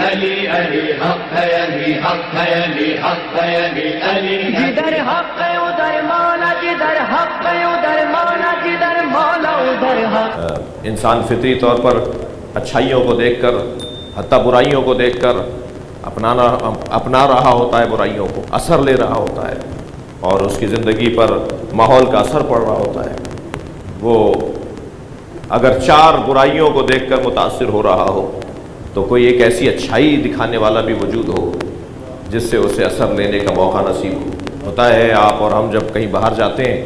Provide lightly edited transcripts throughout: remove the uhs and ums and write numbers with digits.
علی علی حق ہے، علی حق ہے، علی حق ہے، علی علی جدھر حق ہے ادھر مولا، جدھر حق ہے ادھر مولا، جدھر مولا ادھر حق۔ انسان فطری طور پر اچھائیوں کو دیکھ کر حتیٰ برائیوں کو دیکھ کر اپنا رہا ہوتا ہے، برائیوں کو اثر لے رہا ہوتا ہے، اور اس کی زندگی پر ماحول کا اثر پڑ رہا ہوتا ہے۔ وہ اگر چار برائیوں کو دیکھ کر متاثر ہو رہا ہو تو کوئی ایک ایسی اچھائی دکھانے والا بھی وجود ہو جس سے اسے اثر لینے کا موقع نصیب ہوتا ہے۔ آپ اور ہم جب کہیں باہر جاتے ہیں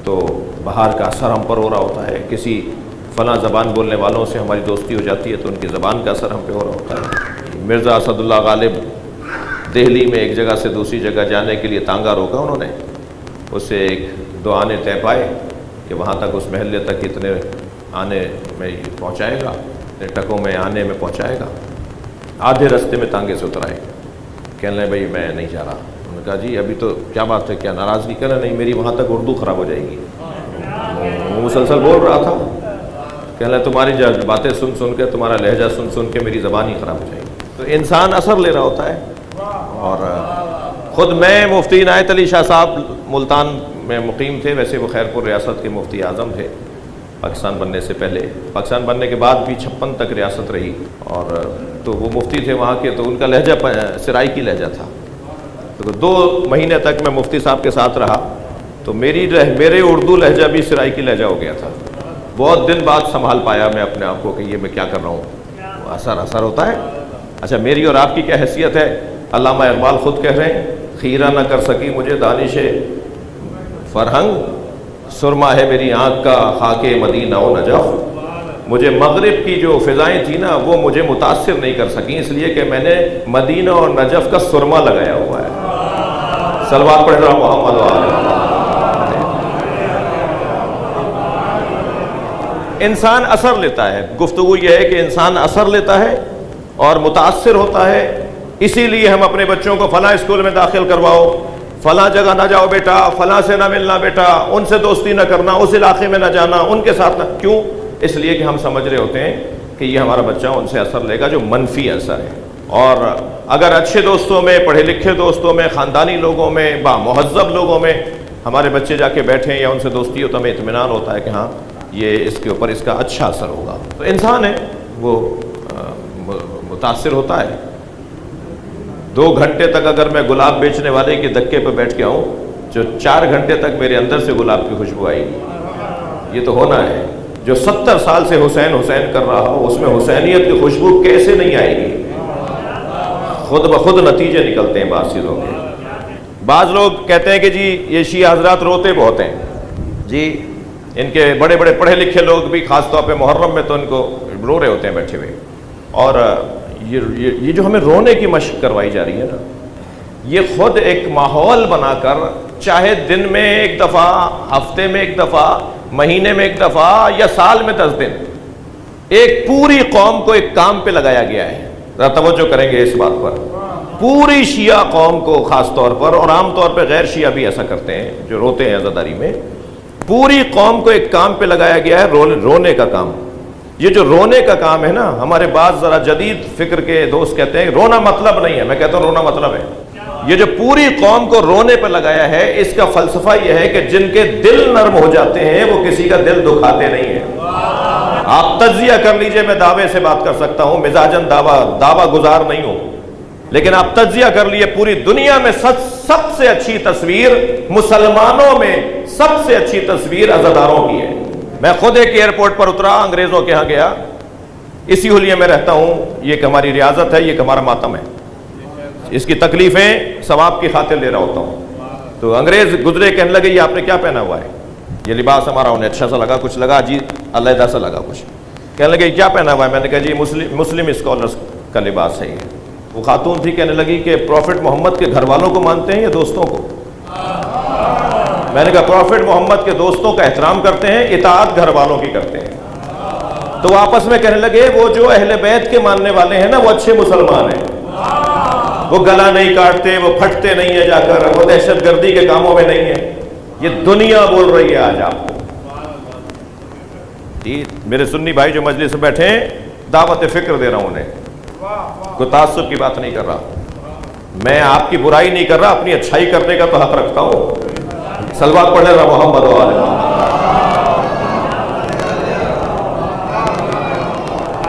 تو باہر کا اثر ہم پر ہو رہا ہوتا ہے، کسی فلاں زبان بولنے والوں سے ہماری دوستی ہو جاتی ہے تو ان کی زبان کا اثر ہم پہ ہو رہا ہوتا ہے۔ مرزا اسد اللہ غالب دہلی میں ایک جگہ سے دوسری جگہ جانے کے لیے تانگا روکا انہوں نے، اسے ایک دو آنے طے پائے کہ وہاں تک اس محلے تک اتنے آنے میں پہنچائے گا، اتنے ٹکوں میں آنے میں پہنچائے گا۔ آدھے رستے میں تانگے سے اترائے، کہنے لگے بھائی میں نہیں جا رہا۔ انہوں نے کہا جی ابھی تو کیا بات ہے، کیا ناراضگی؟ کہنا نہیں، میری وہاں تک اردو خراب ہو جائے گی۔ وہ مسلسل بول رہا تھا، کہنے لگا تمہاری باتیں سن سن کے، تمہارا لہجہ سن سن کے میری زبان ہی خراب ہو جائے گی۔ تو انسان اثر لے رہا ہوتا ہے۔ اور خود میں مفتی عنایت علی شاہ صاحب ملتان میں مقیم تھے، ویسے وہ خیر پور ریاست کے مفتی اعظم تھے پاکستان بننے سے پہلے، پاکستان بننے کے بعد بھی 56 تک ریاست رہی، اور تو وہ مفتی تھے وہاں کے، تو ان کا لہجہ سرائیکی لہجہ تھا۔ تو 2 مہینے تک میں مفتی صاحب کے ساتھ رہا تو میرے اردو لہجہ بھی سرائیکی لہجہ ہو گیا تھا۔ بہت دن بعد سنبھال پایا میں اپنے آپ کو کہ یہ میں کیا کر رہا ہوں۔ اثر ہوتا ہے۔ اچھا میری اور آپ کی کیا حیثیت ہے؟ علامہ اقبال خود کہہ رہے ہیں، خیرہ نہ کر سکی مجھے دانش فرہنگ، سرما ہے میری آنکھ کا خاک مدینہ و نجف۔ مجھے مغرب کی جو فضائیں تھیں نا وہ مجھے متاثر نہیں کر سکیں، اس لیے کہ میں نے مدینہ اور نجف کا سرما لگایا ہوا ہے۔ صلوات پڑھ رہا محمد وآلہ۔ انسان اثر لیتا ہے، گفتگو یہ ہے کہ انسان اثر لیتا ہے اور متاثر ہوتا ہے۔ اسی لیے ہم اپنے بچوں کو فلاں اسکول میں داخل کرواؤ، فلاں جگہ نہ جاؤ بیٹا، فلاں سے نہ ملنا بیٹا، ان سے دوستی نہ کرنا، اس علاقے میں نہ جانا، ان کے ساتھ نہ۔ کیوں؟ اس لیے کہ ہم سمجھ رہے ہوتے ہیں کہ یہ ہمارا بچہ ان سے اثر لے گا جو منفی اثر ہے۔ اور اگر اچھے دوستوں میں، پڑھے لکھے دوستوں میں، خاندانی لوگوں میں، با مہذب لوگوں میں ہمارے بچے جا کے بیٹھیں یا ان سے دوستی ہو تو ہمیں اطمینان ہوتا ہے کہ ہاں یہ اس کے اوپر اس کا اچھا اثر ہوگا۔ تو انسان ہے وہ متاثر ہوتا ہے۔ 2 گھنٹے تک اگر میں گلاب بیچنے والے کے دکے پہ بیٹھ کے آؤں جو 4 گھنٹے تک میرے اندر سے گلاب کی خوشبو آئے گی، یہ تو ہونا ہے۔ جو 70 سال سے حسین حسین کر رہا ہو اس میں حسینیت کی خوشبو کیسے نہیں آئے گی؟ خود بخود نتیجے نکلتے ہیں بعض چیزوں کے۔ بعض لوگ کہتے ہیں کہ جی یہ شیعہ حضرات روتے بہت ہیں، جی ان کے بڑے بڑے پڑھے لکھے لوگ بھی خاص طور پہ محرم میں تو ان کو رو رہے ہوتے ہیں بیٹھے ہوئے۔ اور یہ جو ہمیں رونے کی مشق کروائی جا رہی ہے نا، یہ خود ایک ماحول بنا کر چاہے دن میں ایک دفعہ، ہفتے میں ایک دفعہ، مہینے میں ایک دفعہ یا سال میں 10 دن، ایک پوری قوم کو ایک کام پہ لگایا گیا ہے۔ ذرا توجہ کریں گے اس بات پر۔ پوری شیعہ قوم کو خاص طور پر، اور عام طور پہ غیر شیعہ بھی ایسا کرتے ہیں جو روتے ہیں عزاداری میں، پوری قوم کو ایک کام پہ لگایا گیا ہے، رونے کا کام۔ یہ جو رونے کا کام ہے نا، ہمارے بعض ذرا جدید فکر کے دوست کہتے ہیں رونا مطلب نہیں ہے، میں کہتا ہوں رونا مطلب ہے۔ یہ جو پوری قوم کو رونے پہ لگایا ہے، اس کا فلسفہ یہ ہے کہ جن کے دل نرم ہو جاتے ہیں وہ کسی کا دل دکھاتے نہیں ہیں۔ آپ تجزیہ کر لیجئے، میں دعوے سے بات کر سکتا ہوں، مزاجن دعویٰ گزار نہیں ہوں، لیکن آپ تجزیہ کر لیے، پوری دنیا میں سب سے اچھی تصویر مسلمانوں میں، سب سے اچھی تصویر عزاداروں کی ہے۔ میں خود ایک ایئرپورٹ پر اترا، انگریزوں کے ہاں گیا، اسی حلیے میں رہتا ہوں، یہ کہ ہماری ریاضت ہے، یہ کہ ہمارا ماتم ہے، اس کی تکلیفیں ثواب کی خاطر لے رہا ہوتا ہوں۔ تو انگریز گزرے، کہنے لگے یہ آپ نے کیا پہنا ہوا ہے؟ یہ لباس ہمارا انہیں اچھا سا لگا، کچھ لگا عجیب علیحدہ سا لگا کچھ۔ کہنے لگے یہ کیا پہنا ہوا ہے؟ میں نے کہا جی مسلم اسکالرس کا لباس ہے یہ۔ وہ خاتون تھی، کہنے لگی کہ پروفٹ محمد کے گھر والوں کو مانتے ہیں یا دوستوں کو؟ میں نے کہا پروفٹ محمد کے دوستوں کا احترام کرتے ہیں، اطاعت گھر والوں کی کرتے ہیں۔ تو وہ آپس میں کہنے لگے وہ جو اہل بیت کے ماننے والے ہیں نا وہ اچھے مسلمان ہیں، وہ گلا نہیں کاٹتے، وہ پھٹتے نہیں ہیں جا کر، وہ دہشت گردی کے کاموں میں نہیں ہیں۔ یہ دنیا بول رہی ہے آج آپ کو۔ میرے سنی بھائی جو مجلس میں بیٹھے ہیں، دعوت فکر دے رہا ہوں انہیں۔ کوئی تعصب کی بات نہیں کر رہا، میں آپ کی برائی نہیں کر رہا، اپنی اچھائی کرنے کا تو حق رکھتا ہوں۔ صلوات پڑھ لے رہا محمد و آل محمد۔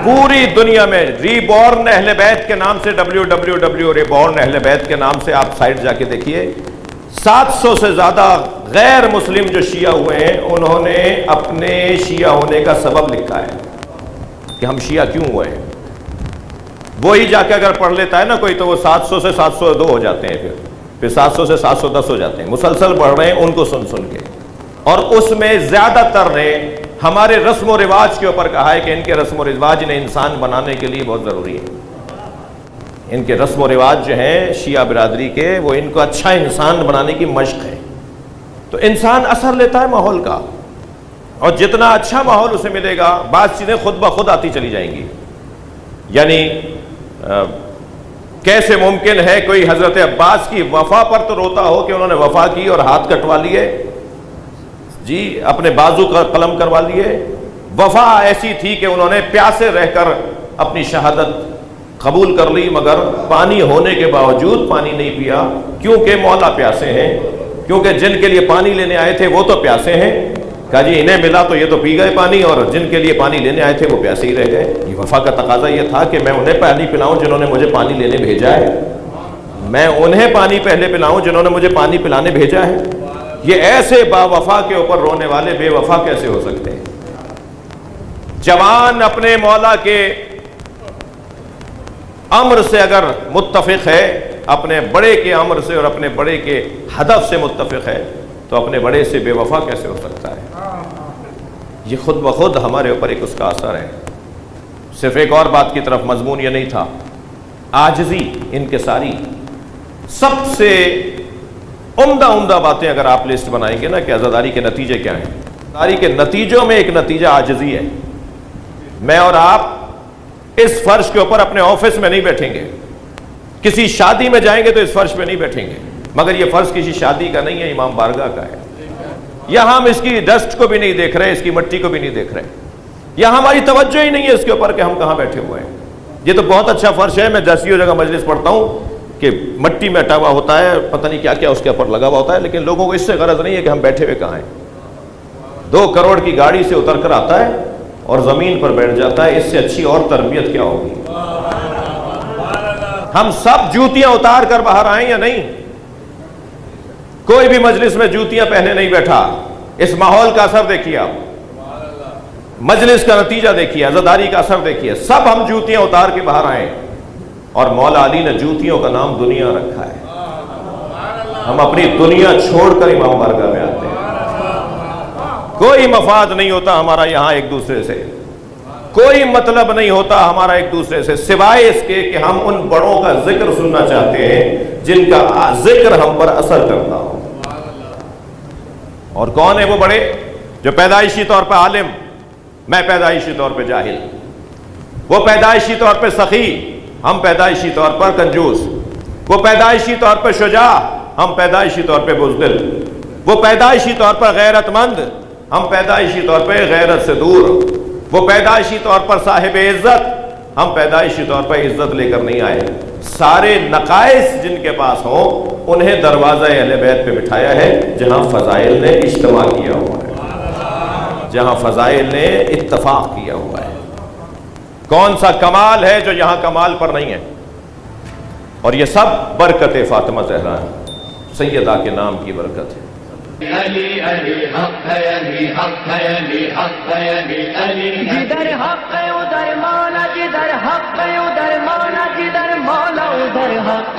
پوری دنیا میں ری بورن اہل بیت کے نام سے www ری بورن اہل بیت کے نام سے آپ سائٹ جا کے دیکھیے، 700 سے زیادہ غیر مسلم جو شیعہ ہوئے ہیں انہوں نے اپنے شیعہ ہونے کا سبب لکھا ہے کہ ہم شیعہ کیوں ہوئے ہیں۔ وہی جا کے اگر پڑھ لیتا ہے نا کوئی تو وہ 700 سے 702 ہو جاتے ہیں، پھر 700 سے 710 ہو جاتے ہیں، مسلسل پڑھ رہے ہیں ان کو سن سن کے، اور اس میں زیادہ تر نے ہمارے رسم و رواج کے اوپر کہا ہے کہ ان کے رسم و رواج انہیں انسان بنانے کے لیے بہت ضروری ہے۔ ان کے رسم و رواج جو ہیں شیعہ برادری کے، وہ ان کو اچھا انسان بنانے کی مشق ہے۔ تو انسان اثر لیتا ہے ماحول کا، اور جتنا اچھا ماحول اسے ملے گا بعض چیزیں خود بخود آتی چلی جائیں گی۔ یعنی کیسے ممکن ہے کوئی حضرت عباس کی وفا پر تو روتا ہو کہ انہوں نے وفا کی اور ہاتھ کٹوا لیے، جی اپنے بازو کا قلم کروا لیے۔ وفا ایسی تھی کہ انہوں نے پیاسے رہ کر اپنی شہادت قبول کر لی، مگر پانی ہونے کے باوجود پانی نہیں پیا، کیونکہ مولا پیاسے ہیں، کیونکہ جن کے لیے پانی لینے آئے تھے وہ تو پیاسے ہیں۔ کہا جی انہیں ملا تو یہ تو پی گئے پانی، اور جن کے لیے پانی لینے آئے تھے وہ پیاسے ہی رہ گئے۔ یہ وفا کا تقاضا یہ تھا کہ میں انہیں پانی پلاؤں جنہوں نے مجھے پانی لینے بھیجا ہے، میں انہیں پانی پہلے پلاؤں جنہوں نے مجھے پانی پلانے بھیجا ہے۔ یہ ایسے با وفا کے اوپر رونے والے بے وفا کیسے ہو سکتے ہیں؟ جوان اپنے مولا کے امر سے اگر متفق ہے، اپنے بڑے کے امر سے اور اپنے بڑے کے ہدف سے متفق ہے، تو اپنے بڑے سے بے وفا کیسے ہو سکتا ہے؟ یہ خود بخود ہمارے اوپر ایک اس کا اثر ہے۔ صرف ایک اور بات کی طرف، مضمون یہ نہیں تھا، عاجزی انکساری، سب سے عمدہ باتیں اگر آپ لسٹ بنائیں گے نا کہ عزاداری کے نتیجے کیا ہیں، عزاداری کے نتیجوں میں ایک نتیجہ عاجزی ہے۔ میں اور آپ اس فرش کے اوپر اپنے آفس میں نہیں بیٹھیں گے، کسی شادی میں جائیں گے تو اس فرش پہ نہیں بیٹھیں گے، مگر یہ فرش کسی شادی کا نہیں ہے، امام بارگاہ کا ہے۔ یہاں ہم اس کی ڈسٹ کو بھی نہیں دیکھ رہے، اس کی مٹی کو بھی نہیں دیکھ رہے، یہاں ہماری توجہ ہی نہیں ہے اس کے اوپر کہ ہم کہاں بیٹھے ہوئے ہیں۔ یہ تو بہت اچھا فرش ہے، میں جیسی جگہ مجلس پڑھتا ہوں کہ مٹی میں اٹا ہوا ہوتا ہے، پتہ نہیں کیا کیا اس کے اوپر لگا ہوا ہوتا ہے، لیکن لوگوں کو اس سے غرض نہیں ہے کہ ہم بیٹھے ہوئے کہاں ہیں۔ 2 کروڑ کی گاڑی سے اتر کر آتا ہے اور زمین پر بیٹھ جاتا ہے، اس سے اچھی اور تربیت کیا ہوگی؟ ہم سب جوتیاں اتار کر باہر آئیں یا نہیں؟ کوئی بھی مجلس میں جوتیاں پہنے نہیں بیٹھا۔ اس ماحول کا اثر دیکھیے آپ، مجلس کا نتیجہ دیکھیے، عزاداری کا اثر دیکھیے، سب ہم جوتیاں اتار کے باہر آئیں، اور مولا علی نے جوتیوں کا نام دنیا رکھا ہے۔ ہم اپنی دنیا چھوڑ کر امام بارگاہ میں آتے ہیں۔ کوئی مفاد نہیں ہوتا ہمارا یہاں ایک دوسرے سے، کوئی مطلب نہیں ہوتا ہمارا ایک دوسرے سے، سوائے اس کے کہ ہم ان بڑوں کا ذکر سننا چاہتے ہیں جن کا ذکر ہم پر اثر کرتا ہو۔ اور کون ہے وہ بڑے؟ جو پیدائشی طور پہ عالم، میں پیدائشی طور پہ جاہل، وہ پیدائشی طور پہ سخی، ہم پیدائشی طور پر کنجوس، وہ پیدائشی طور پر شجاع، ہم پیدائشی طور پہ بزدل، وہ پیدائشی طور پر غیرت مند، ہم پیدائشی طور پہ غیرت سے دور، وہ پیدائشی طور پر صاحب عزت، ہم پیدائشی طور پر عزت لے کر نہیں آئے۔ سارے نقائص جن کے پاس ہوں انہیں دروازہ اہل بیت پہ بٹھایا ہے، جہاں فضائل نے اجتماع کیا ہوا ہے، جہاں فضائل نے اتفاق کیا ہوا ہے۔ کون سا کمال ہے جو یہاں کمال پر نہیں ہے؟ اور یہ سب برکت فاطمہ زہرا سیدہ کے نام کی برکت ہے۔ علی علی حق ہے، علی حق ہے، علی حق ہے، علی علی جدھر حق ہے ادھر مولا، جدھر حق ہے ادھر مولا، جدھر مولا ادھر حق۔